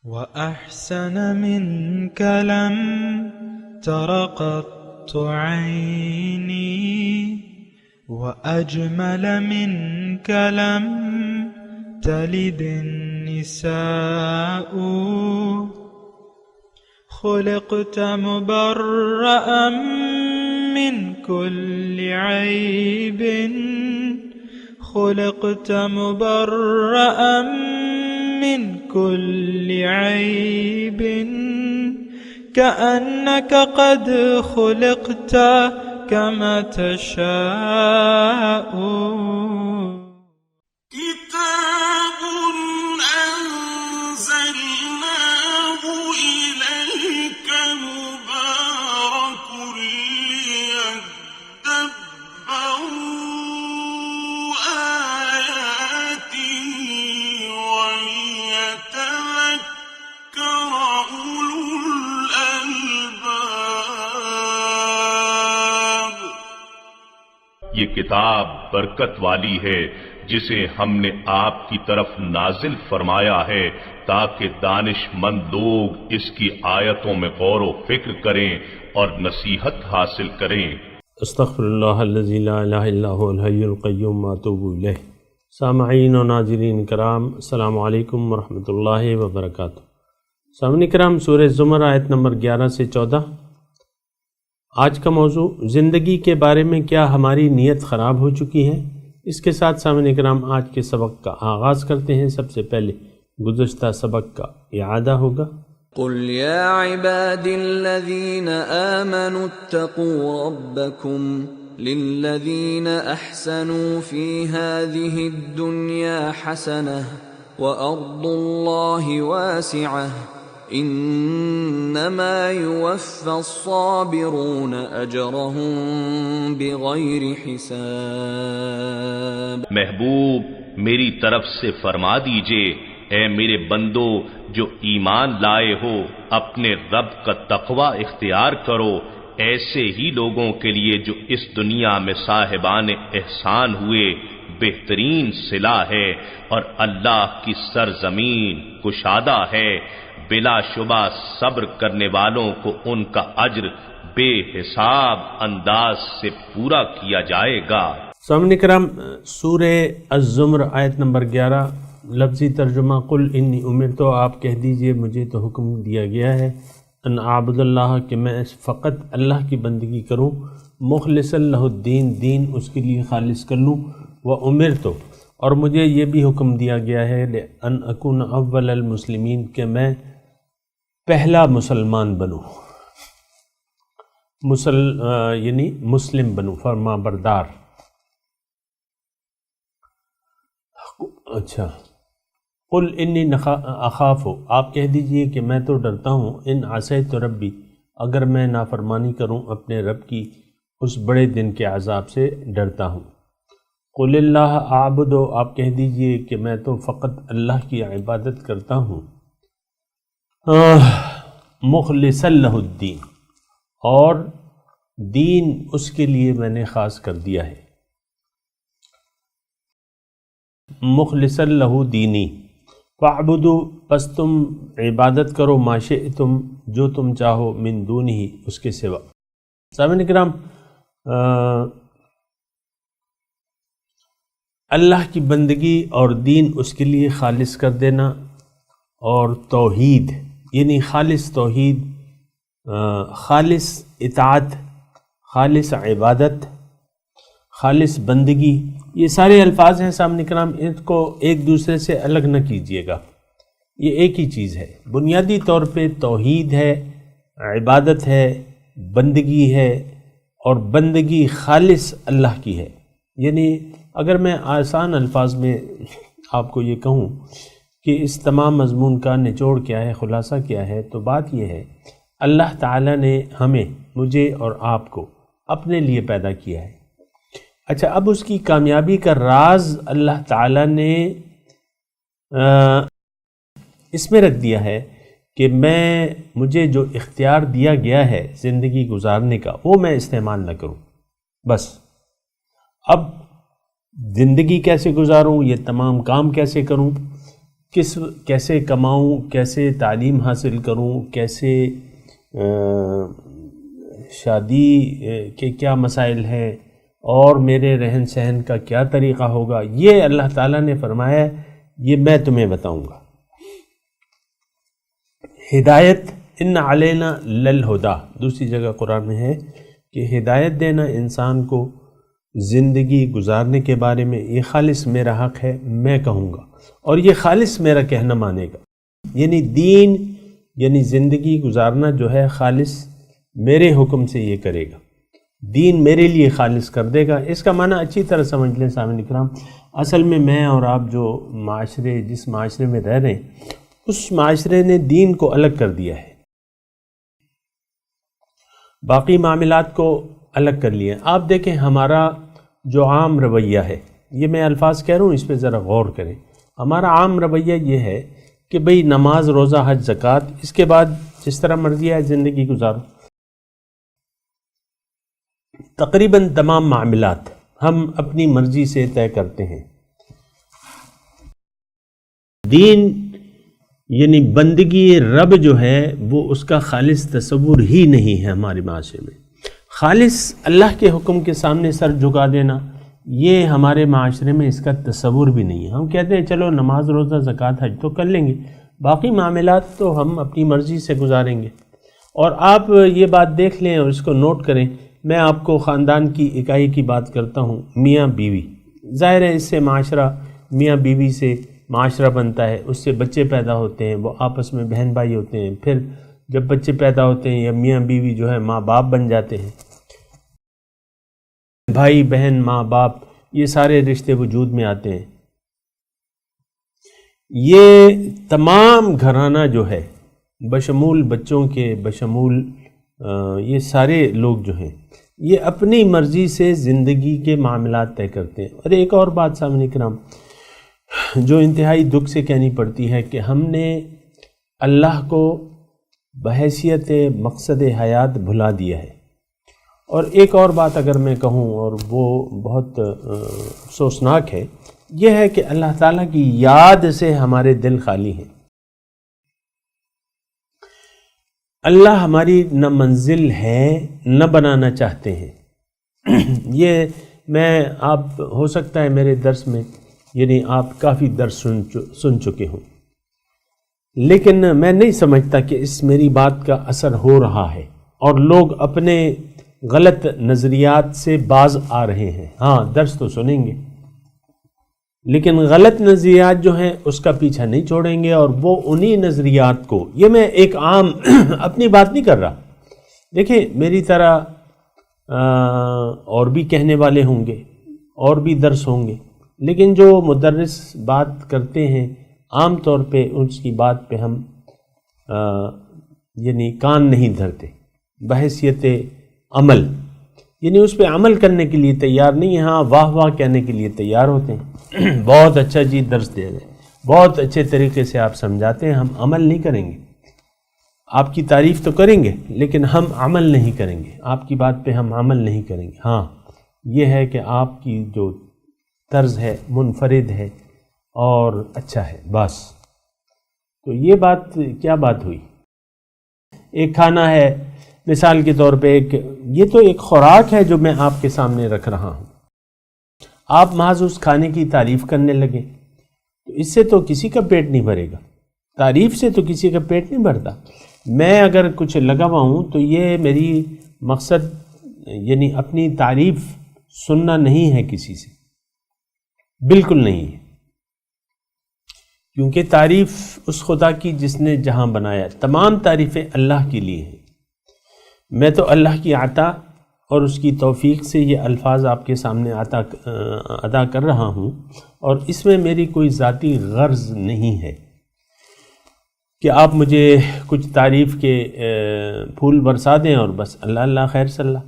وأحسن منك لم تر قط عيني وأجمل منك لم تلد النساء خلقت مبرأ من كل عيب خلقت مبرأ من كل عيب كأنك قد خلقت كما تشاء كتاب أنزلناه إليك مبارك ليدبروا آياته وليتذكر أولو الألباب۔ یہ کتاب برکت والی ہے جسے ہم نے آپ کی طرف نازل فرمایا ہے تاکہ دانش مند لوگ اس کی آیتوں میں غور و فکر کریں اور نصیحت حاصل کریں۔ استغفر اللہ الذی لا الہ الا هو الحی القیوم واتوب الیہ۔ سامعین و ناظرین کرام، السلام علیکم ورحمۃ اللہ وبرکاتہ۔ سامعین کرام، سورہ زمر آیت نمبر 11 سے 14۔ آج کا موضوع زندگی کے بارے میں کیا ہماری نیت خراب ہو چکی ہے؟ اس کے ساتھ سامعین کرام آج کے سبق کا آغاز کرتے ہیں۔ سب سے پہلے گزشتہ سبق کا اعادہ ہوگا۔ قل يا عبادي الذين آمنوا اتقوا ربكم للذين أحسنوا في هذه الدنيا حسنة وأرض الله واسعة انما يوفى الصابرون اجرهم بغیر حساب۔ محبوب میری طرف سے فرما دیجئے، اے میرے بندو جو ایمان لائے ہو اپنے رب کا تقوی اختیار کرو، ایسے ہی لوگوں کے لیے جو اس دنیا میں صاحبان احسان ہوئے بہترین صلہ ہے، اور اللہ کی سرزمین کشادہ ہے، بلا شبہ صبر کرنے والوں کو ان کا اجر بے حساب انداز سے پورا کیا جائے گا۔ سامعین کرام، سورہ الزمر آیت نمبر 11 لفظی ترجمہ قل انی امرت، آپ کہہ دیجئے مجھے تو حکم دیا گیا ہے ان اعبد اللہ، کہ میں فقط اللہ کی بندگی کروں، مخلصا لہ الدین، دین اس کے لیے خالص کر لوں، وامرت، اور مجھے یہ بھی حکم دیا گیا ہے ان اکون اول المسلمین، کہ میں پہلا مسلمان بنوں، یعنی مسلم بنوں، فرما بردار۔ اچھا، قل انی اخاف، آپ کہہ دیجئے کہ میں تو ڈرتا ہوں، ان عصیت ربی، اگر میں نافرمانی کروں اپنے رب کی، اس بڑے دن کے عذاب سے ڈرتا ہوں۔ قل اللہ اعبد، آپ کہہ دیجئے کہ میں تو فقط اللہ کی عبادت کرتا ہوں، مخلصا لہ الدین، اور دین اس کے لیے میں نے خاص کر دیا ہے، مخلصا لہ دینی، فاعبدوا، پس تم عبادت کرو، ما شئتم، جو تم چاہو، من دونہ، اس کے سوا۔ سامعین کرام، اللہ کی بندگی اور دین اس کے لیے خالص کر دینا، اور توحید یعنی خالص توحید، خالص اطاعت، خالص عبادت، خالص بندگی، یہ سارے الفاظ ہیں سامنے کرام، ان کو ایک دوسرے سے الگ نہ کیجیے گا، یہ ایک ہی چیز ہے۔ بنیادی طور پہ توحید ہے، عبادت ہے، بندگی ہے، اور بندگی خالص اللہ کی ہے۔ یعنی اگر میں آسان الفاظ میں آپ کو یہ کہوں کہ اس تمام مضمون کا نچوڑ کیا ہے، خلاصہ کیا ہے، تو بات یہ ہے اللہ تعالیٰ نے ہمیں، مجھے اور آپ کو اپنے لیے پیدا کیا ہے۔ اچھا، اب اس کی کامیابی کا راز اللہ تعالیٰ نے اس میں رکھ دیا ہے کہ مجھے جو اختیار دیا گیا ہے زندگی گزارنے کا، وہ میں استعمال نہ کروں، بس۔ اب زندگی کیسے گزاروں، یہ تمام کام کیسے کروں، کیسے کماؤں، کیسے تعلیم حاصل کروں، کیسے شادی کے کیا مسائل ہیں، اور میرے رہن سہن کا کیا طریقہ ہوگا، یہ اللہ تعالیٰ نے فرمایا ہے یہ میں تمہیں بتاؤں گا۔ ہدایت ان علینا للہدا، دوسری جگہ قرآن میں ہے کہ ہدایت دینا انسان کو زندگی گزارنے کے بارے میں یہ خالص میرا حق ہے، میں کہوں گا، اور یہ خالص میرا کہنا مانے گا۔ یعنی دین، یعنی زندگی گزارنا جو ہے خالص میرے حکم سے یہ کرے گا، دین میرے لیے خالص کر دے گا۔ اس کا معنی اچھی طرح سمجھ لیں سامعین کرام، اصل میں میں اور آپ جو جس معاشرے میں رہ رہے ہیں، اس معاشرے نے دین کو الگ کر دیا ہے، باقی معاملات کو الگ کر لیا۔ آپ دیکھیں ہمارا جو عام رویہ ہے، یہ میں الفاظ کہہ رہا ہوں، اس پہ ذرا غور کریں۔ ہمارا عام رویہ یہ ہے کہ بھئی نماز، روزہ، حج، زکوٰۃ، اس کے بعد جس طرح مرضی ہے زندگی گزارو۔ تقریباً تمام معاملات ہم اپنی مرضی سے طے کرتے ہیں۔ دین یعنی بندگی رب جو ہے وہ اس کا خالص تصور ہی نہیں ہے ہمارے معاشرے میں۔ خالص اللہ کے حکم کے سامنے سر جھکا دینا، یہ ہمارے معاشرے میں اس کا تصور بھی نہیں ہے۔ ہم کہتے ہیں چلو نماز، روزہ، زکوٰۃ، حج تو کر لیں گے، باقی معاملات تو ہم اپنی مرضی سے گزاریں گے۔ اور آپ یہ بات دیکھ لیں اور اس کو نوٹ کریں، میں آپ کو خاندان کی اکائی کی بات کرتا ہوں، میاں بیوی، ظاہر ہے اس سے معاشرہ، میاں بیوی سے معاشرہ بنتا ہے، اس سے بچے پیدا ہوتے ہیں، وہ آپس میں بہن بھائی ہوتے ہیں، پھر جب بچے پیدا ہوتے ہیں یا میاں بیوی جو ہے ماں باپ بن جاتے ہیں، بھائی بہن، ماں باپ، یہ سارے رشتے وجود میں آتے ہیں۔ یہ تمام گھرانہ جو ہے بشمول بچوں کے، بشمول یہ سارے لوگ جو ہیں یہ اپنی مرضی سے زندگی کے معاملات طے کرتے ہیں۔ اور ایک اور بات سامعین کرام جو انتہائی دکھ سے کہنی پڑتی ہے کہ ہم نے اللہ کو بحیثیت مقصد حیات بھلا دیا ہے۔ اور ایک اور بات اگر میں کہوں، اور وہ بہت افسوسناک ہے، یہ ہے کہ اللہ تعالیٰ کی یاد سے ہمارے دل خالی ہیں۔ اللہ ہماری نہ منزل ہے نہ بنانا چاہتے ہیں۔ یہ میں آپ ہو سکتا ہے میرے درس میں یعنی آپ کافی درس سن چکے ہوں، لیکن میں نہیں سمجھتا کہ اس میری بات کا اثر ہو رہا ہے اور لوگ اپنے غلط نظریات سے باز آ رہے ہیں۔ ہاں درس تو سنیں گے لیکن غلط نظریات جو ہیں اس کا پیچھا نہیں چھوڑیں گے، اور وہ انہی نظریات کو، یہ میں ایک عام اپنی بات نہیں کر رہا، دیکھیں میری طرح اور بھی کہنے والے ہوں گے، اور بھی درس ہوں گے، لیکن جو مدرس بات کرتے ہیں عام طور پہ اس کی بات پہ ہم یعنی کان نہیں دھرتے بحیثیت عمل، یعنی اس پہ عمل کرنے کے لیے تیار نہیں ہیں۔ ہاں واہ واہ کہنے کے لیے تیار ہوتے ہیں، بہت اچھا جی درس دے رہے ہیں، بہت اچھے طریقے سے آپ سمجھاتے ہیں، ہم عمل نہیں کریں گے۔ آپ کی تعریف تو کریں گے لیکن ہم عمل نہیں کریں گے، آپ کی بات پہ ہم عمل نہیں کریں گے۔ ہاں یہ ہے کہ آپ کی جو طرز ہے منفرد ہے اور اچھا ہے، بس۔ تو یہ بات کیا بات ہوئی؟ ایک کھانا ہے مثال کے طور پہ، یہ تو ایک خوراک ہے جو میں آپ کے سامنے رکھ رہا ہوں، آپ محض اس کھانے کی تعریف کرنے لگے تو اس سے تو کسی کا پیٹ نہیں بھرے گا، تعریف سے تو کسی کا پیٹ نہیں بھرتا۔ میں اگر کچھ لگا ہوا ہوں تو یہ میری مقصد یعنی اپنی تعریف سننا نہیں ہے کسی سے، بالکل نہیں ہے، کیونکہ تعریف اس خدا کی جس نے جہاں بنایا، تمام تعریفیں اللہ کے لیے ہیں۔ میں تو اللہ کی عطا اور اس کی توفیق سے یہ الفاظ آپ کے سامنے ادا کر رہا ہوں، اور اس میں میری کوئی ذاتی غرض نہیں ہے کہ آپ مجھے کچھ تعریف کے پھول برسا دیں اور بس اللہ اللہ خیر صلی اللہ۔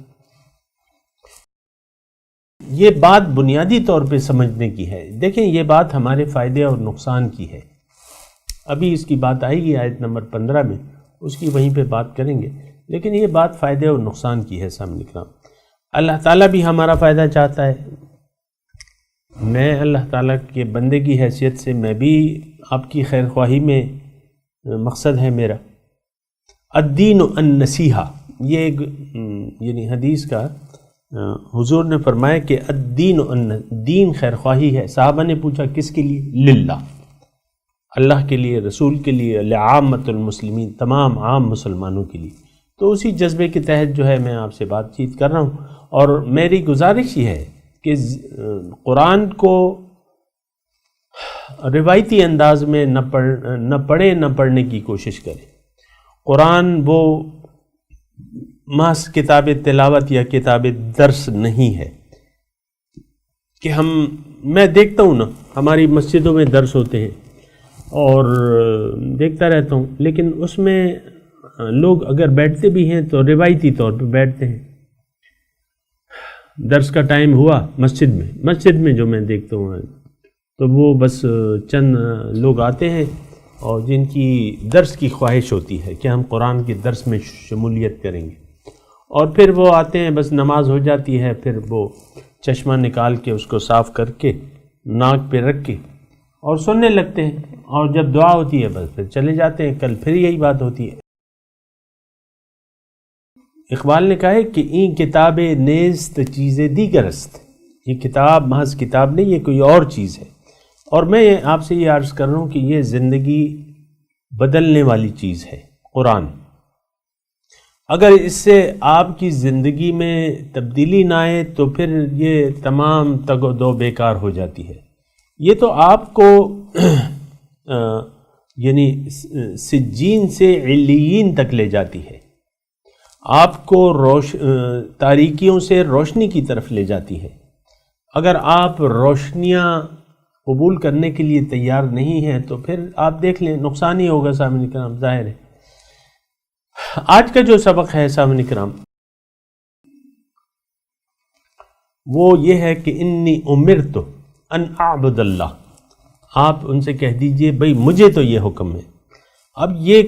یہ بات بنیادی طور پہ سمجھنے کی ہے۔ دیکھیں یہ بات ہمارے فائدے اور نقصان کی ہے، ابھی اس کی بات آئے گی آیت نمبر 15 میں، اس کی وہیں پہ بات کریں گے، لیکن یہ بات فائدے اور نقصان کی ہے سامنے کرام۔ اللہ تعالیٰ بھی ہمارا فائدہ چاہتا ہے میں اللہ تعالیٰ کے بندے کی حیثیت سے میں بھی آپ کی خیر خواہی میں مقصد ہے میرا۔ الدین النصیحہ، یہ ایک یعنی حدیث کا حضور نے فرمایا کہ دین خیر خواہی ہے۔ صحابہ نے پوچھا کس کے لیے؟ للہ، اللہ کے لیے، رسول کے لیے، لعامۃ المسلمین، تمام عام مسلمانوں کے لیے۔ تو اسی جذبے کے تحت جو ہے میں آپ سے بات چیت کر رہا ہوں، اور میری گزارش یہ ہے کہ قرآن کو روایتی انداز میں نہ پڑھنے کی کوشش کریں۔ قرآن وہ محض کتاب تلاوت یا کتاب درس نہیں ہے کہ میں دیکھتا ہوں نا، ہماری مسجدوں میں درس ہوتے ہیں اور دیکھتا رہتا ہوں، لیکن اس میں لوگ اگر بیٹھتے بھی ہیں تو روایتی طور پہ بیٹھتے ہیں۔ درس کا ٹائم ہوا مسجد میں جو میں دیکھتا ہوں تو وہ بس چند لوگ آتے ہیں اور جن کی درس کی خواہش ہوتی ہے کہ ہم قرآن کے درس میں شمولیت کریں گے، اور پھر وہ آتے ہیں، بس نماز ہو جاتی ہے، پھر وہ چشمہ نکال کے اس کو صاف کر کے ناک پہ رکھ کے اور سننے لگتے ہیں، اور جب دعا ہوتی ہے بس پھر چلے جاتے ہیں۔ کل پھر یہی بات ہوتی ہے۔ اقبال نے کہا ہے کہ این کتاب نیست چیز دیگر است، یہ کتاب محض کتاب نہیں، یہ کوئی اور چیز ہے۔ اور میں آپ سے یہ عرض کر رہا ہوں کہ یہ زندگی بدلنے والی چیز ہے قرآن۔ اگر اس سے آپ کی زندگی میں تبدیلی نہ آئے تو پھر یہ تمام تگ و دو بیکار ہو جاتی ہے۔ یہ تو آپ کو یعنی سجین سے علیین تک لے جاتی ہے، آپ کو تاریکیوں سے روشنی کی طرف لے جاتی ہے۔ اگر آپ روشنیاں قبول کرنے کے لیے تیار نہیں ہیں تو پھر آپ دیکھ لیں نقصان ہی ہوگا۔ سامعین کرام، ظاہر ہے آج کا جو سبق ہے سامعین کرام وہ یہ ہے کہ انی امرت ان اعبد اللہ۔ آپ ان سے کہہ دیجئے بھئی مجھے تو یہ حکم ہے۔ اب یہ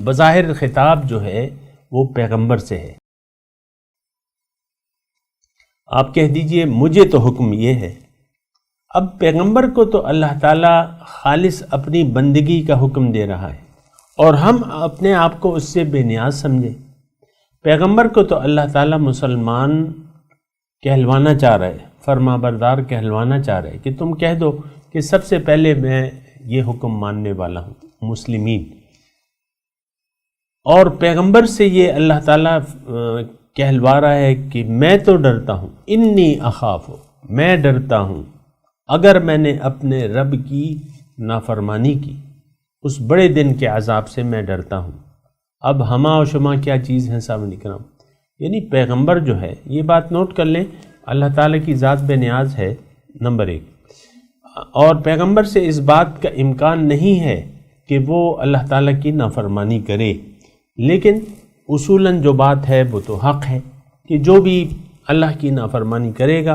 بظاہر خطاب جو ہے وہ پیغمبر سے ہے۔ آپ کہہ دیجئے مجھے تو حکم یہ ہے۔ اب پیغمبر کو تو اللہ تعالیٰ خالص اپنی بندگی کا حکم دے رہا ہے، اور ہم اپنے آپ کو اس سے بے نیاز سمجھیں۔ پیغمبر کو تو اللہ تعالیٰ مسلمان کہلوانا چاہ رہا ہے، فرما بردار کہلوانا چاہ رہے کہ تم کہہ دو کہ سب سے پہلے میں یہ حکم ماننے والا ہوں، مسلمین۔ اور پیغمبر سے یہ اللہ تعالیٰ کہلوا رہا ہے کہ میں تو ڈرتا ہوں، انی اخاف، میں ڈرتا ہوں اگر میں نے اپنے رب کی نافرمانی کی، اس بڑے دن کے عذاب سے میں ڈرتا ہوں۔ اب ہما و شما کیا چیز ہیں سامعین کرام؟ یعنی پیغمبر جو ہے، یہ بات نوٹ کر لیں، اللہ تعالیٰ کی ذات بے نیاز ہے نمبر 1، اور پیغمبر سے اس بات کا امکان نہیں ہے کہ وہ اللہ تعالیٰ کی نافرمانی کرے، لیکن اصولاً جو بات ہے وہ تو حق ہے کہ جو بھی اللہ کی نافرمانی کرے گا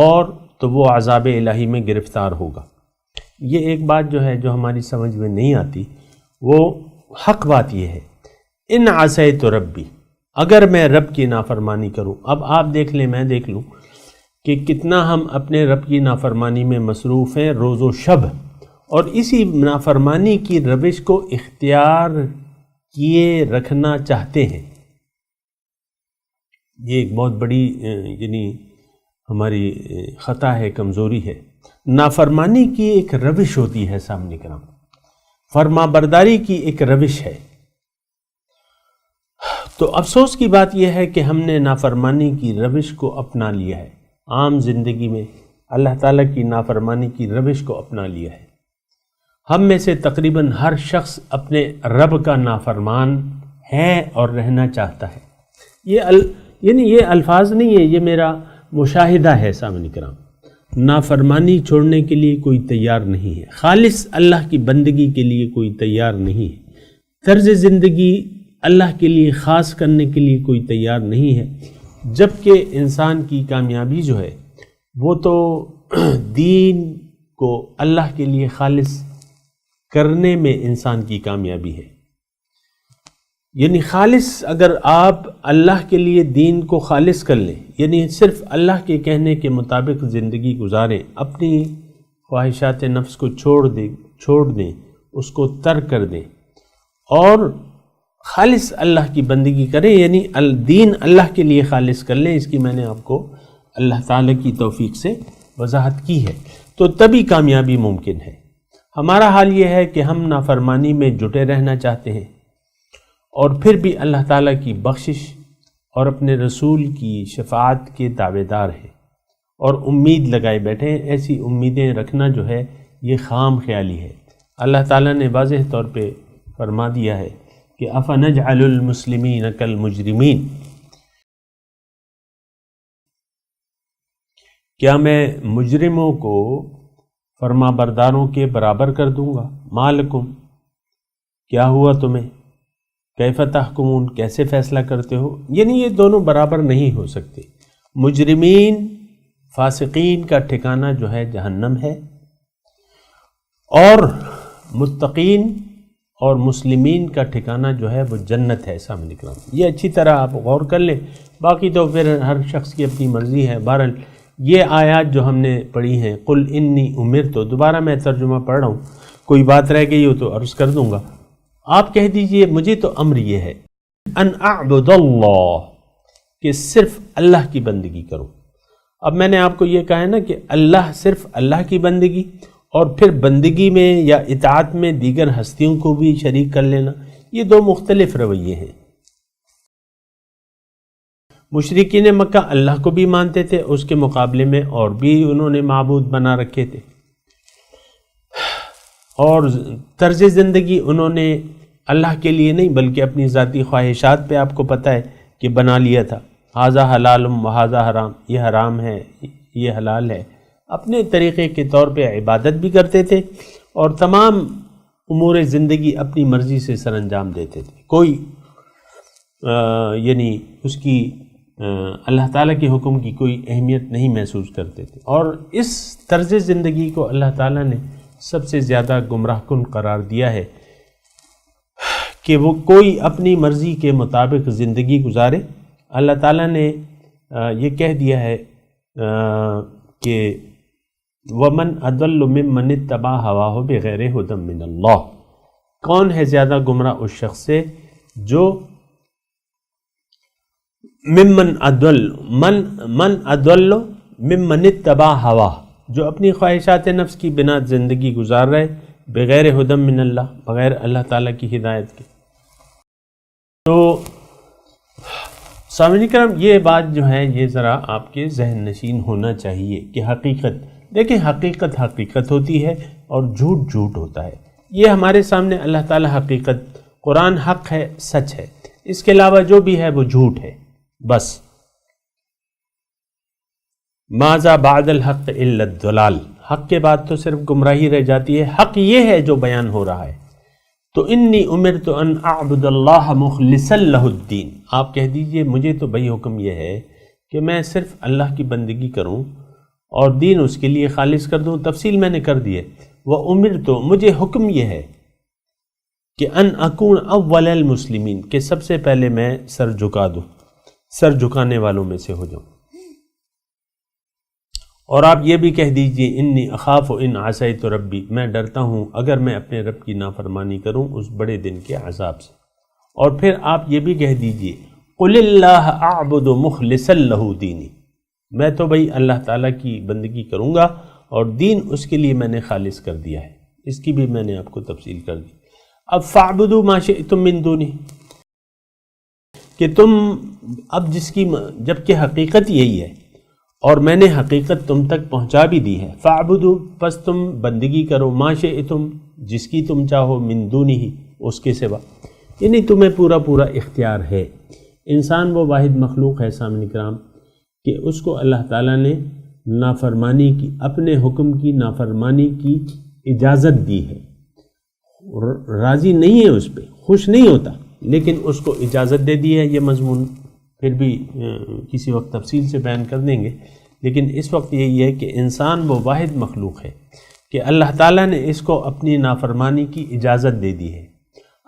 اور تو وہ عذاب الہی میں گرفتار ہوگا۔ یہ ایک بات جو ہے جو ہماری سمجھ میں نہیں آتی، وہ حق بات یہ ہے، ان عصیت ربی، اگر میں رب کی نافرمانی کروں۔ اب آپ دیکھ لیں، میں دیکھ لوں کہ کتنا ہم اپنے رب کی نافرمانی میں مصروف ہیں روز و شب، اور اسی نافرمانی کی روش کو اختیار کیے رکھنا چاہتے ہیں۔ یہ ایک بہت بڑی یعنی ہماری خطا ہے، کمزوری ہے۔ نافرمانی کی ایک روش ہوتی ہے سامنے کرام، فرما برداری کی ایک روش ہے۔ تو افسوس کی بات یہ ہے کہ ہم نے نافرمانی کی روش کو اپنا لیا ہے، عام زندگی میں اللہ تعالیٰ کی نافرمانی کی روش کو اپنا لیا ہے۔ ہم میں سے تقریباً ہر شخص اپنے رب کا نافرمان ہے اور رہنا چاہتا ہے۔ یہ الفاظ نہیں ہے، یہ میرا مشاہدہ ہے سامعین کرام۔ نافرمانی چھوڑنے کے لیے کوئی تیار نہیں ہے، خالص اللہ کی بندگی کے لیے کوئی تیار نہیں ہے، طرز زندگی اللہ کے لیے خاص کرنے کے لیے کوئی تیار نہیں ہے، جبکہ انسان کی کامیابی جو ہے وہ تو دین کو اللہ کے لیے خالص کرنے میں انسان کی کامیابی ہے۔ یعنی خالص اگر آپ اللہ کے لیے دین کو خالص کر لیں، یعنی صرف اللہ کے کہنے کے مطابق زندگی گزاریں، اپنی خواہشات نفس کو چھوڑ دیں، اس کو ترک کر دیں اور خالص اللہ کی بندگی کریں، یعنی دین اللہ کے لیے خالص کر لیں. اس کی میں نے آپ کو اللہ تعالیٰ کی توفیق سے وضاحت کی ہے. تو تبھی کامیابی ممکن ہے. ہمارا حال یہ ہے کہ ہم نافرمانی میں جٹے رہنا چاہتے ہیں اور پھر بھی اللہ تعالیٰ کی بخشش اور اپنے رسول کی شفاعت کے دعوے دار ہیں اور امید لگائے بیٹھے ہیں. ایسی امیدیں رکھنا جو ہے یہ خام خیالی ہے. اللہ تعالیٰ نے واضح طور پہ فرما دیا ہے کہ افنجعل المسلمین کالمجرمین، کیا میں مجرموں کو فرما برداروں کے برابر کر دوں گا؟ مالکم، کیا ہوا تمہیں؟ کیف تحکمون، کیسے فیصلہ کرتے ہو؟ یعنی یہ دونوں برابر نہیں ہو سکتے. مجرمین فاسقین کا ٹھکانہ جو ہے جہنم ہے، اور متقین اور مسلمین کا ٹھکانہ جو ہے وہ جنت ہے. سامنے کرام، یہ اچھی طرح آپ غور کر لیں. باقی تو پھر ہر شخص کی اپنی مرضی ہے. بہرحال یہ آیات جو ہم نے پڑھی ہیں، قل انی امرت، دوبارہ میں ترجمہ پڑھ رہا ہوں، کوئی بات رہ گئی ہو تو عرض کر دوں گا. آپ کہہ دیجئے مجھے تو امر یہ ہے ان اعبد اللہ، کہ صرف اللہ کی بندگی کروں. اب میں نے آپ کو یہ کہا ہے نا کہ اللہ، صرف اللہ کی بندگی، اور پھر بندگی میں یا اطاعت میں دیگر ہستیوں کو بھی شریک کر لینا، یہ دو مختلف رویے ہیں. مشرکین مکہ اللہ کو بھی مانتے تھے، اس کے مقابلے میں اور بھی انہوں نے معبود بنا رکھے تھے، اور طرز زندگی انہوں نے اللہ کے لیے نہیں بلکہ اپنی ذاتی خواہشات پہ آپ کو پتہ ہے کہ بنا لیا تھا. ھذا حلال وھذا حرام، یہ حرام ہے یہ حلال ہے. اپنے طریقے کے طور پہ عبادت بھی کرتے تھے اور تمام امور زندگی اپنی مرضی سے سر انجام دیتے تھے. کوئی یعنی اس کی اللہ تعالیٰ کے حکم کی کوئی اہمیت نہیں محسوس کرتے تھے. اور اس طرز زندگی کو اللہ تعالیٰ نے سب سے زیادہ گمراہ کن قرار دیا ہے کہ وہ کوئی اپنی مرضی کے مطابق زندگی گزارے. اللہ تعالیٰ نے یہ کہہ دیا ہے کہ وَمَنْ أَضَلُّ مِمَّنِ اتَّبَعَ هَوَاهُ بِغَيْرِ هُدًى مِّنَ اللَّهِ، کون ہے زیادہ گمراہ اس شخص سے جو ممن اضل ممن اتبع هواه، جو اپنی خواہشات نفس کی بنا زندگی گزار رہے بغیر ہدی من اللہ، بغیر اللہ تعالیٰ کی ہدایت کے. تو سامعین کرام، یہ بات جو ہے یہ ذرا آپ کے ذہن نشین ہونا چاہیے کہ حقیقت، دیکھیں حقیقت حقیقت ہوتی ہے اور جھوٹ جھوٹ ہوتا ہے. یہ ہمارے سامنے اللہ تعالیٰ حقیقت، قرآن حق ہے، سچ ہے، اس کے علاوہ جو بھی ہے وہ جھوٹ ہے. بس ماذا بعد الحق الا الضلال، حق کے بعد تو صرف گمراہی رہ جاتی ہے. حق یہ ہے جو بیان ہو رہا ہے. تو انی امرت ان اعبد اللہ مخلصا لہ الدین، آپ کہہ دیجئے مجھے تو بھئی حکم یہ ہے کہ میں صرف اللہ کی بندگی کروں اور دین اس کے لیے خالص کر دوں. تفصیل میں نے کر دی ہے. وَأُمِرْتُ، مجھے حکم یہ ہے کہ ان اکون اول المسلمین، کہ سب سے پہلے میں سر جھکا دوں، سر جھکانے والوں میں سے ہو جاؤں. اور آپ یہ بھی کہہ دیجئے انی اخاف ان عصیت ربی، میں ڈرتا ہوں اگر میں اپنے رب کی نافرمانی کروں اس بڑے دن کے عذاب سے. اور پھر آپ یہ بھی کہہ دیجئے قل اللہ اعبد مخلصا لہ دینی، میں تو بھئی اللہ تعالیٰ کی بندگی کروں گا اور دین اس کے لیے میں نے خالص کر دیا ہے. اس کی بھی میں نے آپ کو تفصیل کر دی. اب فاعبدوا ما شئتم من دونہ، کہ تم اب جب کہ حقیقت یہی ہے اور میں نے حقیقت تم تک پہنچا بھی دی ہے. فاعبدوا، پس تم بندگی کرو، ما شئتم، جس کی تم چاہو، من دونہ، اس کے سوا. یعنی تمہیں پورا پورا اختیار ہے. انسان وہ واحد مخلوق ہے سامعین کرام کہ اس کو اللہ تعالیٰ نے نافرمانی کی، اپنے حکم کی نافرمانی کی اجازت دی ہے. راضی نہیں ہے اس پہ، خوش نہیں ہوتا، لیکن اس کو اجازت دے دی ہے. یہ مضمون پھر بھی کسی وقت تفصیل سے بیان کر دیں گے، لیکن اس وقت یہی ہے کہ انسان وہ واحد مخلوق ہے کہ اللہ تعالیٰ نے اس کو اپنی نافرمانی کی اجازت دے دی ہے.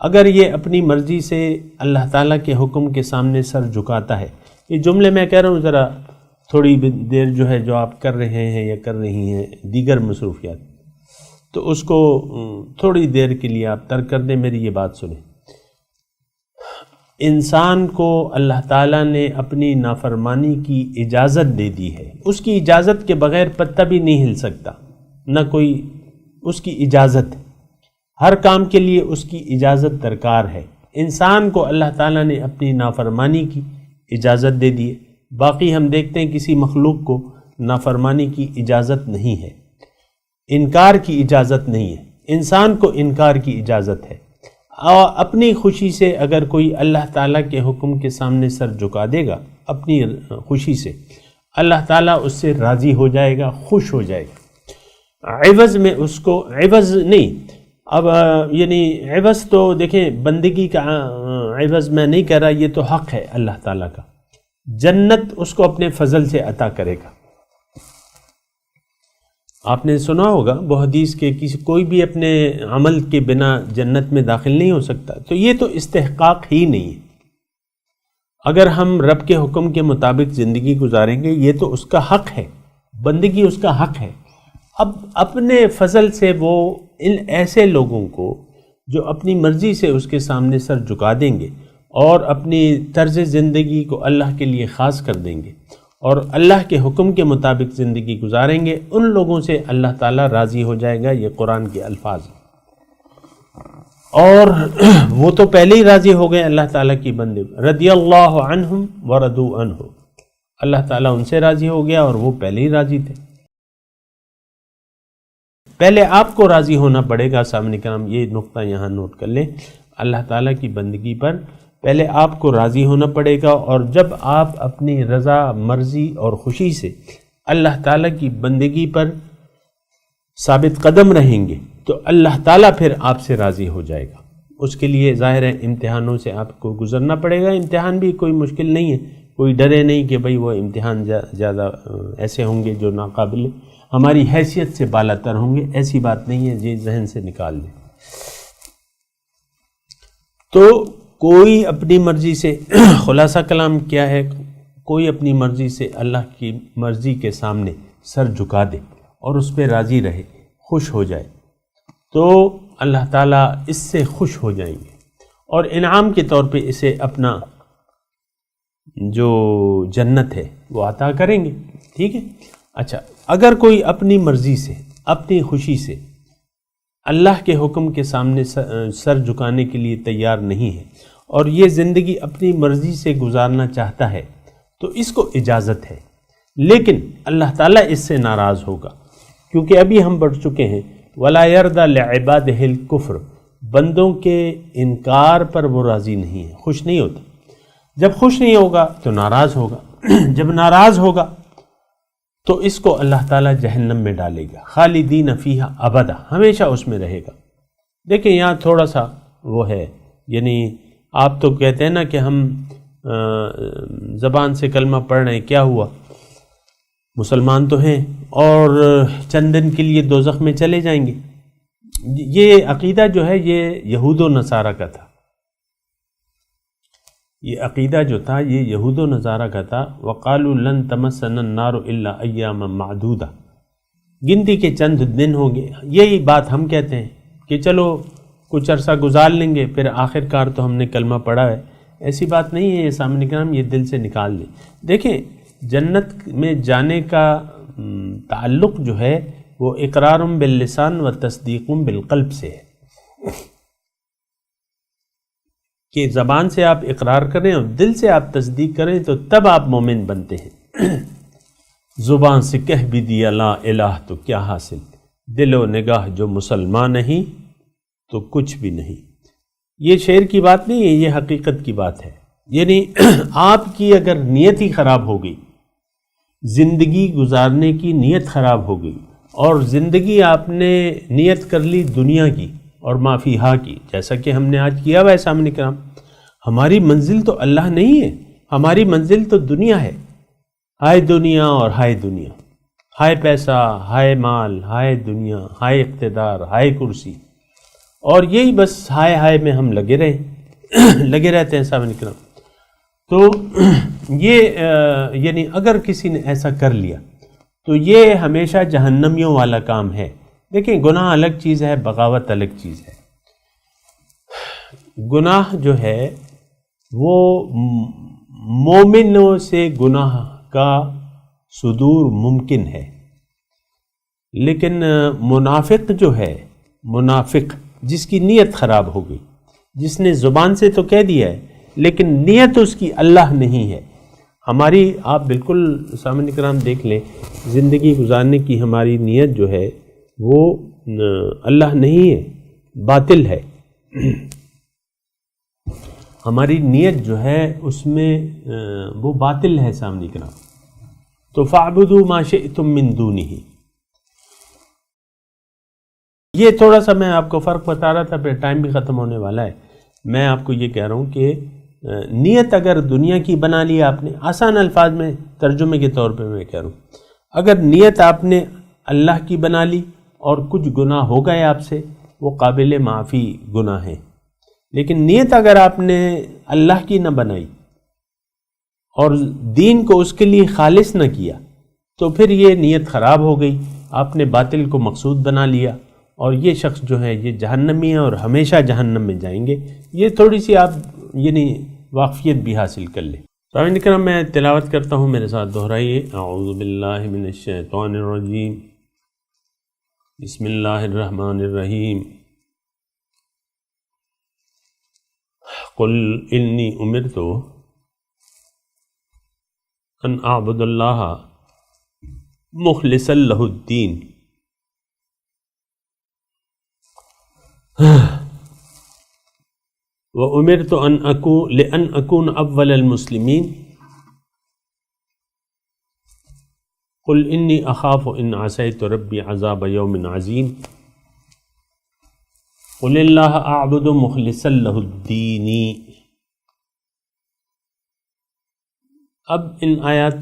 اگر یہ اپنی مرضی سے اللہ تعالیٰ کے حکم کے سامنے سر جھکاتا ہے، یہ جملے میں کہہ رہا ہوں ذرا تھوڑی دیر جو ہے جو آپ کر رہے ہیں یا کر رہی ہیں دیگر مصروفیات، تو اس کو تھوڑی دیر کے لیے آپ ترک کر دیں، میری یہ بات سنیں۔ انسان کو اللہ تعالیٰ نے اپنی نافرمانی کی اجازت دے دی ہے، اس کی اجازت کے بغیر پتہ بھی نہیں ہل سکتا، نہ کوئی اس کی اجازت، ہر کام کے لیے اس کی اجازت درکار ہے۔ انسان کو اللہ تعالیٰ نے اپنی نافرمانی کی اجازت دے دی ہے، باقی ہم دیکھتے ہیں کسی مخلوق کو نافرمانی کی اجازت نہیں ہے، انکار کی اجازت نہیں ہے، انسان کو انکار کی اجازت ہے۔ اور اپنی خوشی سے اگر کوئی اللہ تعالیٰ کے حکم کے سامنے سر جھکا دے گا اپنی خوشی سے، اللہ تعالیٰ اس سے راضی ہو جائے گا، خوش ہو جائے گا۔ عوض میں اس کو عوض نہیں، اب یعنی عوض تو دیکھیں بندگی کا عوض میں نہیں کہہ رہا، یہ تو حق ہے اللہ تعالیٰ کا، جنت اس کو اپنے فضل سے عطا کرے گا۔ آپ نے سنا ہوگا وہ حدیث کے کوئی بھی اپنے عمل کے بنا جنت میں داخل نہیں ہو سکتا، تو یہ تو استحقاق ہی نہیں ہے۔ اگر ہم رب کے حکم کے مطابق زندگی گزاریں گے یہ تو اس کا حق ہے، بندگی اس کا حق ہے۔ اب اپنے فضل سے وہ ان ایسے لوگوں کو جو اپنی مرضی سے اس کے سامنے سر جھکا دیں گے اور اپنی طرز زندگی کو اللہ کے لیے خاص کر دیں گے اور اللہ کے حکم کے مطابق زندگی گزاریں گے، ان لوگوں سے اللہ تعالیٰ راضی ہو جائے گا۔ یہ قرآن کے الفاظ ہیں، اور وہ تو پہلے ہی راضی ہو گئے اللہ تعالیٰ کی بندے، رضی اللہ عنہم ورضوا عنہ، اللہ تعالیٰ ان سے راضی ہو گیا اور وہ پہلے ہی راضی تھے۔ پہلے آپ کو راضی ہونا پڑے گا، سامنے کرام یہ نقطہ یہاں نوٹ کر لیں، اللہ تعالیٰ کی بندگی پر پہلے آپ کو راضی ہونا پڑے گا، اور جب آپ اپنی رضا مرضی اور خوشی سے اللہ تعالیٰ کی بندگی پر ثابت قدم رہیں گے تو اللہ تعالیٰ پھر آپ سے راضی ہو جائے گا۔ اس کے لیے ظاہر ہے امتحانوں سے آپ کو گزرنا پڑے گا، امتحان بھی کوئی مشکل نہیں ہے، کوئی ڈرے نہیں کہ بھئی وہ امتحان زیادہ ایسے ہوں گے جو ناقابل ہماری حیثیت سے بالا تر ہوں گے، ایسی بات نہیں ہے، یہ ذہن سے نکال دیں۔ تو کوئی اپنی مرضی سے خلاصہ کلام کیا ہے، کوئی اپنی مرضی سے اللہ کی مرضی کے سامنے سر جھکا دے اور اس پہ راضی رہے، خوش ہو جائے، تو اللہ تعالیٰ اس سے خوش ہو جائیں گے اور انعام کے طور پہ اسے اپنا جو جنت ہے وہ عطا کریں گے۔ ٹھیک ہے، اچھا، اگر کوئی اپنی مرضی سے اپنی خوشی سے اللہ کے حکم کے سامنے سر جھکانے کے لیے تیار نہیں ہے اور یہ زندگی اپنی مرضی سے گزارنا چاہتا ہے تو اس کو اجازت ہے، لیکن اللہ تعالیٰ اس سے ناراض ہوگا، کیونکہ ابھی ہم پڑھ چکے ہیں وَلَا يَرْضَى لِعِبَادِهِ الْكُفْرَ، بندوں کے انکار پر وہ راضی نہیں ہے، خوش نہیں ہوتا۔ جب خوش نہیں ہوگا تو ناراض ہوگا، جب ناراض ہوگا تو اس کو اللہ تعالیٰ جہنم میں ڈالے گا، خالدین فیہا ابدا، ہمیشہ اس میں رہے گا۔ دیکھیں یہاں تھوڑا سا وہ ہے، یعنی آپ تو کہتے ہیں نا کہ ہم زبان سے کلمہ پڑھ رہے ہیں، کیا ہوا، مسلمان تو ہیں اور چند دن کے لیے دوزخ میں چلے جائیں گے۔ یہ عقیدہ جو ہے یہ یہود و نصارہ کا تھا، یہ عقیدہ جو تھا یہ یہود و نصارہ کا تھا۔ وَقَالُوا لَن تَمَسَّنَا النَّارُ إِلَّا أَيَّامًا مَعْدُودًا، گنتی کے چند دن ہوں گے۔ یہی بات ہم کہتے ہیں کہ چلو کچھ عرصہ گزار لیں گے، پھر آخر کار تو ہم نے کلمہ پڑھا ہے۔ ایسی بات نہیں ہے، یہ سامنے کرام یہ دل سے نکال لیں۔ دیکھیں جنت میں جانے کا تعلق جو ہے وہ اقرار باللسان و تصدیق بالقلب سے ہے، کہ زبان سے آپ اقرار کریں اور دل سے آپ تصدیق کریں تو تب آپ مومن بنتے ہیں۔ زبان سے کہہ بھی دیا لا الہ تو کیا حاصل، دل و نگاہ جو مسلمان نہیں تو کچھ بھی نہیں۔ یہ شعر کی بات نہیں ہے، یہ حقیقت کی بات ہے۔ یعنی آپ کی اگر نیت ہی خراب ہو گئی، زندگی گزارنے کی نیت خراب ہو گئی اور زندگی آپ نے نیت کر لی دنیا کی اور ما فیہا کی، جیسا کہ ہم نے آج کیا ہوا ہے سامنے کرام، ہماری منزل تو اللہ نہیں ہے، ہماری منزل تو دنیا ہے۔ ہائے دنیا اور ہائے دنیا، ہائے پیسہ، ہائے مال، ہائے دنیا، ہائے اقتدار، ہائے کرسی، اور یہی بس ہائے ہائے میں ہم لگے رہتے ہیں سامنے کرام. تو یہ یعنی اگر کسی نے ایسا کر لیا تو یہ ہمیشہ جہنمیوں والا کام ہے. دیکھیں گناہ الگ چیز ہے، بغاوت الگ چیز ہے. گناہ جو ہے وہ مومنوں سے گناہ کا صدور ممکن ہے، لیکن منافق جو ہے، منافق جس کی نیت خراب ہو گئی، جس نے زبان سے تو کہہ دیا ہے لیکن نیت اس کی اللہ نہیں ہے. ہماری آپ بالکل سامعین کرام دیکھ لیں، زندگی گزارنے کی ہماری نیت جو ہے وہ اللہ نہیں ہے، باطل ہے. ہماری نیت جو ہے اس میں وہ باطل ہے سامنے کرام. تو فَاعْبُدُوا مَا شِئْتُم مِّن دُونِهِ. یہ تھوڑا سا میں آپ کو فرق بتا رہا تھا، پھر ٹائم بھی ختم ہونے والا ہے. میں آپ کو یہ کہہ رہا ہوں کہ نیت اگر دنیا کی بنا لی آپ نے، آسان الفاظ میں ترجمے کے طور پہ میں کہہ رہا ہوں، اگر نیت آپ نے اللہ کی بنا لی اور کچھ گناہ ہو گئے آپ سے، وہ قابل معافی گناہ ہیں. لیکن نیت اگر آپ نے اللہ کی نہ بنائی اور دین کو اس کے لیے خالص نہ کیا تو پھر یہ نیت خراب ہو گئی، آپ نے باطل کو مقصود بنا لیا، اور یہ شخص جو ہے یہ جہنمی ہے اور ہمیشہ جہنم میں جائیں گے. یہ تھوڑی سی آپ یعنی واقفیت بھی حاصل کر لیں. سامعین کرام میں تلاوت کرتا ہوں، میرے ساتھ دہرائیے. اعوذ باللہ من الشیطان الرجیم، بسم اللہ الرحمن الرحیم. قل انی امرت ان اعبد اللہ مخلصا لہ الدین. وَأُمِرْتُ لِأَنْ أَكُونَ أَوَّلَ الْمُسْلِمِينَ. قُلْ إِنِّي أَخَافُ إِنْ عَصَيْتُ رَبِّي عَذَابَ يَوْمٍ عَظِيمٍ. قُلِ اللَّهَ أَعْبُدُ مُخْلِصًا لَهُ الدِّينِ. اب ان آیات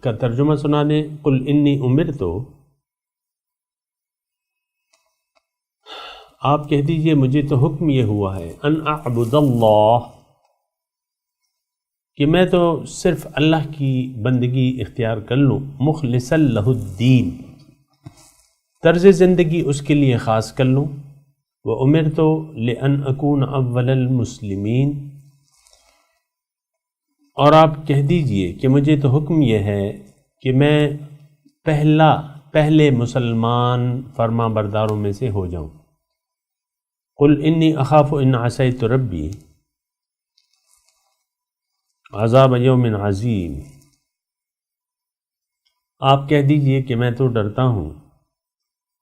کا ترجمہ سنا دیں. قُلْ إِنِّي أُمِرْتُ، آپ کہہ دیجئے مجھے تو حکم یہ ہوا ہے، ان اعبد اللہ، کہ میں تو صرف اللہ کی بندگی اختیار کر لوں. مخلصا لہ الدین، طرز زندگی اس کے لیے خاص کر لوں. وَأُمِرْتُ لِأَنْ أَكُونَ أَوَّلَ الْمُسْلِمِينَ، اور آپ کہہ دیجئے کہ مجھے تو حکم یہ ہے کہ میں پہلے مسلمان فرما برداروں میں سے ہو جاؤں. قل انی اخاف ان عصیت ربی عذاب یوم عظیم. آپ کہہ دیجئے کہ میں تو ڈرتا ہوں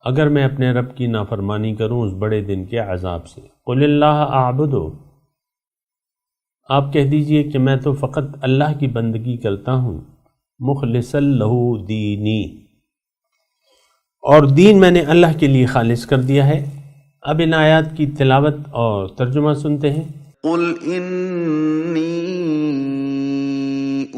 اگر میں اپنے رب کی نافرمانی کروں اس بڑے دن کے عذاب سے. قل اللہ اعبد، آپ کہہ دیجئے کہ میں تو فقط اللہ کی بندگی کرتا ہوں. مخلصا لہ دینی، اور دین میں نے اللہ کے لیے خالص کر دیا ہے. اب ان آیات کی تلاوت اور ترجمہ سنتے ہیں. قل انی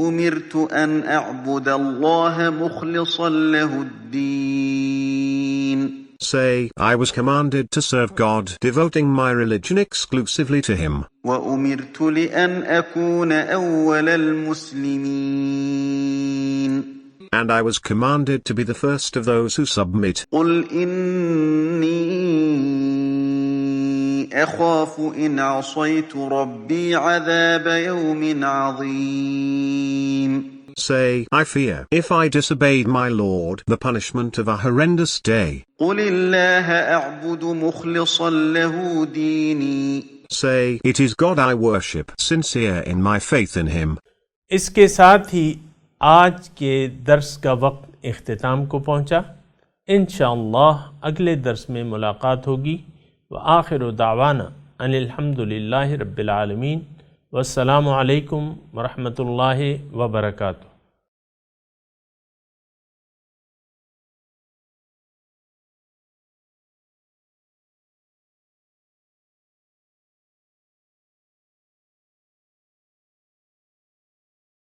امرت ان اعبد اللہ مخلصا لہ الدین. Say, I was commanded to serve God, devoting my religion exclusively to Him. وَأُمِرْتُ لِأَنْ أَكُونَ أَوَّلَ الْمُسْلِمِينَ. And I was commanded to be the first of those who submit. قُلْ إِنِّي أَخَافُ إِنْ عَصَيْتُ رَبِّي عَذَابَ يَوْمٍ عَظِيمٍ. Say, I fear, if I disobeyed my Lord, the punishment of a horrendous day. قُلِ اللَّهَ أَعْبُدُ مُخْلِصًا لَهُ دِينِي. Say, it is God I worship, sincere in my faith in Him. اس کے ساتھ ہی آج کے درس کا وقت اختتام کو پہنچا. انشاءاللہ اگلے درس میں ملاقات ہوگی. وآخر دعوانا ان الحمدللہ رب العالمین. والسلام علیکم ورحمۃ اللہ وبرکاتہ.